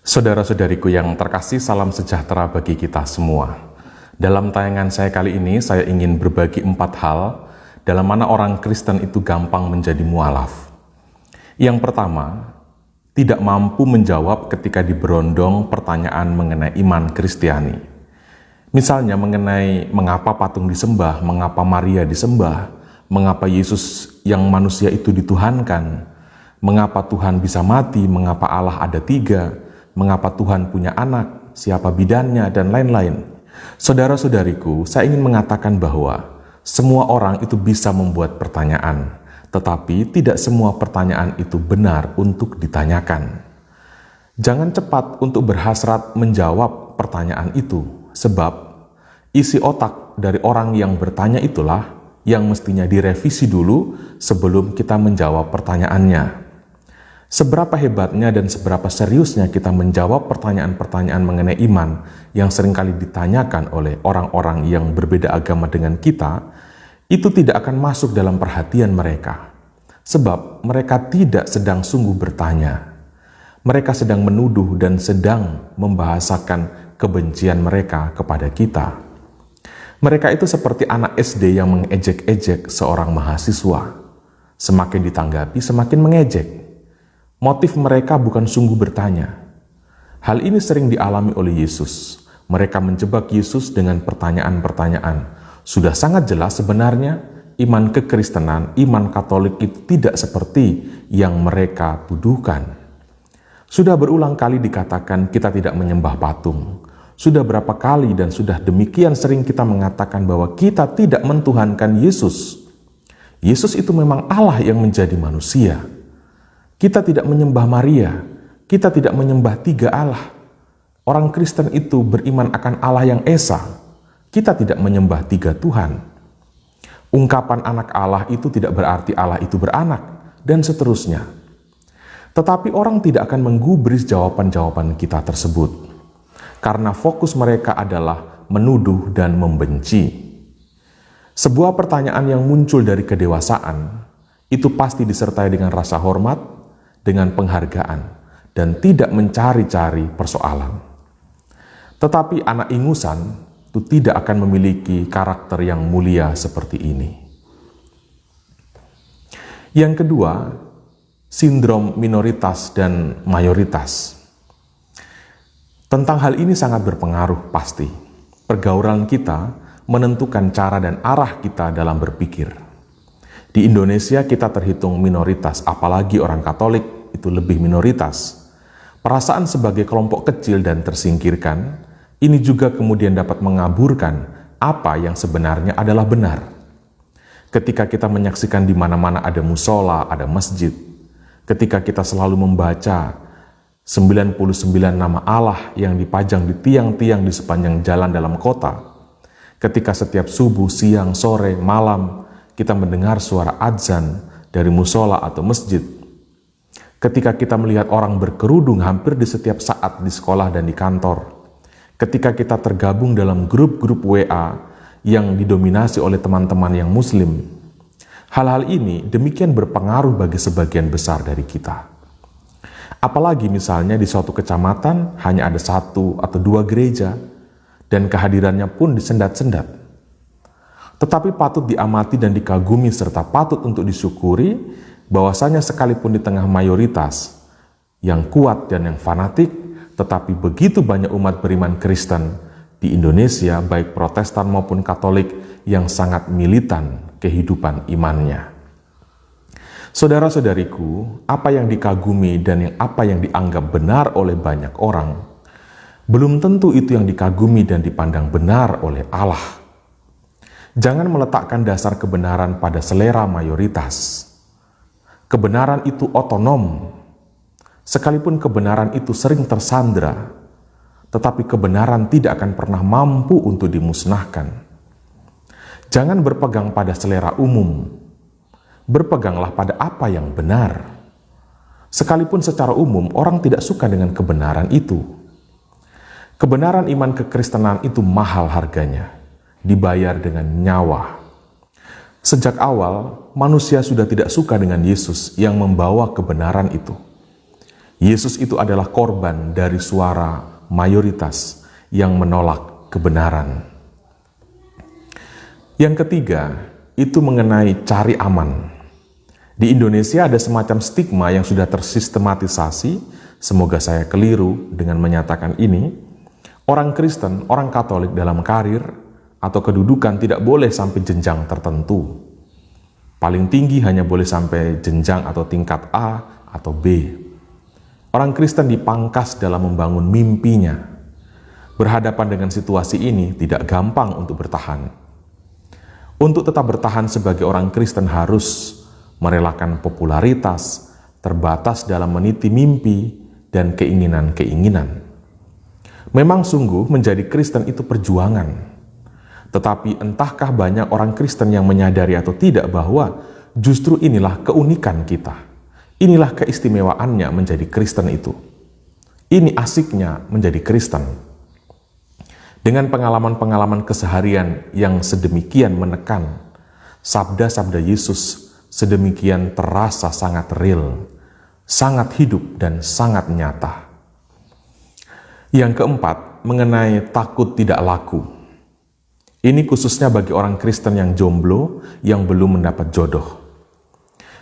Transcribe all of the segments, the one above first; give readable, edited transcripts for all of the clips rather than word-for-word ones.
Saudara-saudariku yang terkasih, salam sejahtera bagi kita semua. Dalam tayangan saya kali ini, saya ingin berbagi 4 hal dalam mana orang Kristen itu gampang menjadi mualaf. Yang pertama, tidak mampu menjawab ketika diberondong pertanyaan mengenai iman Kristiani. Misalnya mengenai mengapa patung disembah, mengapa Maria disembah, mengapa Yesus yang manusia itu dituhankan, mengapa Tuhan bisa mati, mengapa Allah ada 3, mengapa Tuhan punya anak, siapa bidannya, dan lain-lain. Saudara-saudariku, saya ingin mengatakan bahwa semua orang itu bisa membuat pertanyaan, tetapi tidak semua pertanyaan itu benar untuk ditanyakan. Jangan cepat untuk berhasrat menjawab pertanyaan itu, sebab isi otak dari orang yang bertanya itulah yang mestinya direvisi dulu sebelum kita menjawab pertanyaannya. Seberapa hebatnya dan seberapa seriusnya kita menjawab pertanyaan-pertanyaan mengenai iman yang seringkali ditanyakan oleh orang-orang yang berbeda agama dengan kita, itu tidak akan masuk dalam perhatian mereka. Sebab mereka tidak sedang sungguh bertanya. Mereka sedang menuduh dan sedang membahasakan kebencian mereka kepada kita. Mereka itu seperti anak SD yang mengejek-ejek seorang mahasiswa. Semakin ditanggapi, semakin mengejek. Motif mereka bukan sungguh bertanya. Hal ini sering dialami oleh Yesus. Mereka menjebak Yesus dengan pertanyaan-pertanyaan. Sudah sangat jelas sebenarnya iman kekristenan, iman Katolik itu tidak seperti yang mereka tuduhkan. Sudah berulang kali dikatakan kita tidak menyembah patung. Sudah berapa kali dan sudah demikian sering kita mengatakan bahwa kita tidak mentuhankan Yesus. Yesus itu memang Allah yang menjadi manusia. Kita tidak menyembah Maria, kita tidak menyembah 3 Allah. Orang Kristen itu beriman akan Allah yang Esa. Kita tidak menyembah 3 Tuhan. Ungkapan anak Allah itu tidak berarti Allah itu beranak, dan seterusnya. Tetapi orang tidak akan menggubris jawaban-jawaban kita tersebut, karena fokus mereka adalah menuduh dan membenci. Sebuah pertanyaan yang muncul dari kedewasaan, itu pasti disertai dengan rasa hormat, dengan penghargaan, dan tidak mencari-cari persoalan. Tetapi anak ingusan itu tidak akan memiliki karakter yang mulia seperti ini. Yang kedua, sindrom minoritas dan mayoritas. Tentang hal ini sangat berpengaruh pasti. Pergaulan kita menentukan cara dan arah kita dalam berpikir. Di Indonesia kita terhitung minoritas, apalagi orang Katolik itu lebih minoritas. Perasaan sebagai kelompok kecil dan tersingkirkan, ini juga kemudian dapat mengaburkan apa yang sebenarnya adalah benar. Ketika kita menyaksikan di mana-mana ada musola, ada masjid, ketika kita selalu membaca 99 nama Allah yang dipajang di tiang-tiang di sepanjang jalan dalam kota, ketika setiap subuh, siang, sore, malam, kita mendengar suara adzan dari musola atau masjid. Ketika kita melihat orang berkerudung hampir di setiap saat di sekolah dan di kantor. Ketika kita tergabung dalam grup-grup WA yang didominasi oleh teman-teman yang muslim. Hal-hal ini demikian berpengaruh bagi sebagian besar dari kita. Apalagi misalnya di suatu kecamatan hanya ada 1 atau 2 gereja dan kehadirannya pun disendat-sendat. Tetapi patut diamati dan dikagumi serta patut untuk disyukuri bahwasanya sekalipun di tengah mayoritas yang kuat dan yang fanatik, tetapi begitu banyak umat beriman Kristen di Indonesia, baik Protestan maupun Katolik, yang sangat militan kehidupan imannya. Saudara-saudariku, apa yang dikagumi dan apa yang dianggap benar oleh banyak orang, belum tentu itu yang dikagumi dan dipandang benar oleh Allah. Jangan meletakkan dasar kebenaran pada selera mayoritas. Kebenaran itu otonom. Sekalipun kebenaran itu sering tersandra, tetapi kebenaran tidak akan pernah mampu untuk dimusnahkan. Jangan berpegang pada selera umum. Berpeganglah pada apa yang benar. Sekalipun secara umum orang tidak suka dengan kebenaran itu. Kebenaran iman kekristenan itu mahal harganya, dibayar dengan nyawa. Sejak awal, manusia sudah tidak suka dengan Yesus yang membawa kebenaran itu. Yesus itu adalah korban dari suara mayoritas yang menolak kebenaran. Yang ketiga, itu mengenai cari aman. Di Indonesia ada semacam stigma yang sudah tersistematisasi, semoga saya keliru dengan menyatakan ini, orang Kristen, orang Katolik dalam karir atau kedudukan tidak boleh sampai jenjang tertentu. Paling tinggi hanya boleh sampai jenjang atau tingkat A atau B. Orang Kristen dipangkas dalam membangun mimpinya. Berhadapan dengan situasi ini tidak gampang untuk bertahan. Untuk tetap bertahan sebagai orang Kristen harus merelakan popularitas, terbatas dalam meniti mimpi dan keinginan-keinginan. Memang sungguh menjadi Kristen itu perjuangan. Tetapi entahkah banyak orang Kristen yang menyadari atau tidak bahwa justru inilah keunikan kita. Inilah keistimewaannya menjadi Kristen itu. Ini asiknya menjadi Kristen. Dengan pengalaman-pengalaman keseharian yang sedemikian menekan, sabda-sabda Yesus sedemikian terasa sangat real, sangat hidup dan sangat nyata. Yang keempat, mengenai takut tidak laku. Ini khususnya bagi orang Kristen yang jomblo, yang belum mendapat jodoh.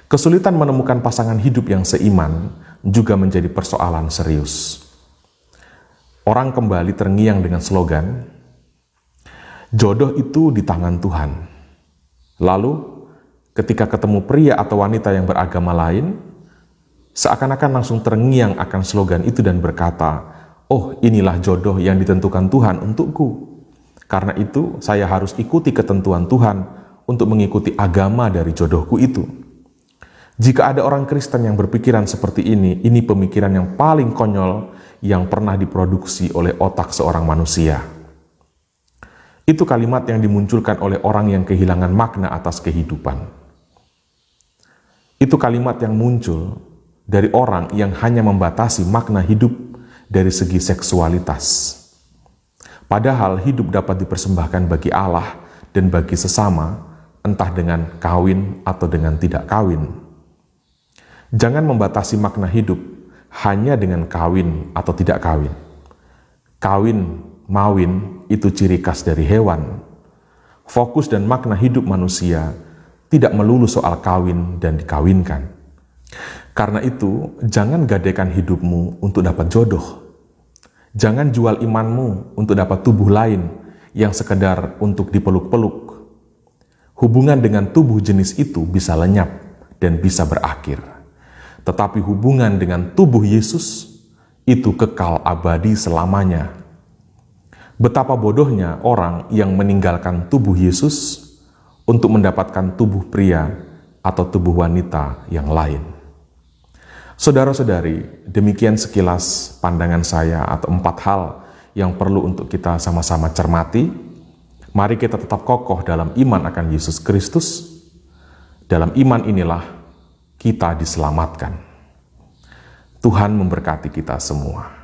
Kesulitan menemukan pasangan hidup yang seiman juga menjadi persoalan serius. Orang kembali terngiang dengan slogan, jodoh itu di tangan Tuhan. Lalu, ketika ketemu pria atau wanita yang beragama lain, seakan-akan langsung terngiang akan slogan itu dan berkata, oh inilah jodoh yang ditentukan Tuhan untukku. Karena itu, saya harus ikuti ketentuan Tuhan untuk mengikuti agama dari jodohku itu. Jika ada orang Kristen yang berpikiran seperti ini pemikiran yang paling konyol yang pernah diproduksi oleh otak seorang manusia. Itu kalimat yang dimunculkan oleh orang yang kehilangan makna atas kehidupan. Itu kalimat yang muncul dari orang yang hanya membatasi makna hidup dari segi seksualitas. Padahal hidup dapat dipersembahkan bagi Allah dan bagi sesama, entah dengan kawin atau dengan tidak kawin. Jangan membatasi makna hidup hanya dengan kawin atau tidak kawin. Kawin, mawin itu ciri khas dari hewan. Fokus dan makna hidup manusia tidak melulu soal kawin dan dikawinkan. Karena itu, jangan gadaikan hidupmu untuk dapat jodoh. Jangan jual imanmu untuk dapat tubuh lain yang sekedar untuk dipeluk-peluk. Hubungan dengan tubuh jenis itu bisa lenyap dan bisa berakhir. Tetapi hubungan dengan tubuh Yesus itu kekal abadi selamanya. Betapa bodohnya orang yang meninggalkan tubuh Yesus untuk mendapatkan tubuh pria atau tubuh wanita yang lain. Saudara-saudari, demikian sekilas pandangan saya atau 4 hal yang perlu untuk kita sama-sama cermati. Mari kita tetap kokoh dalam iman akan Yesus Kristus. Dalam iman inilah kita diselamatkan. Tuhan memberkati kita semua.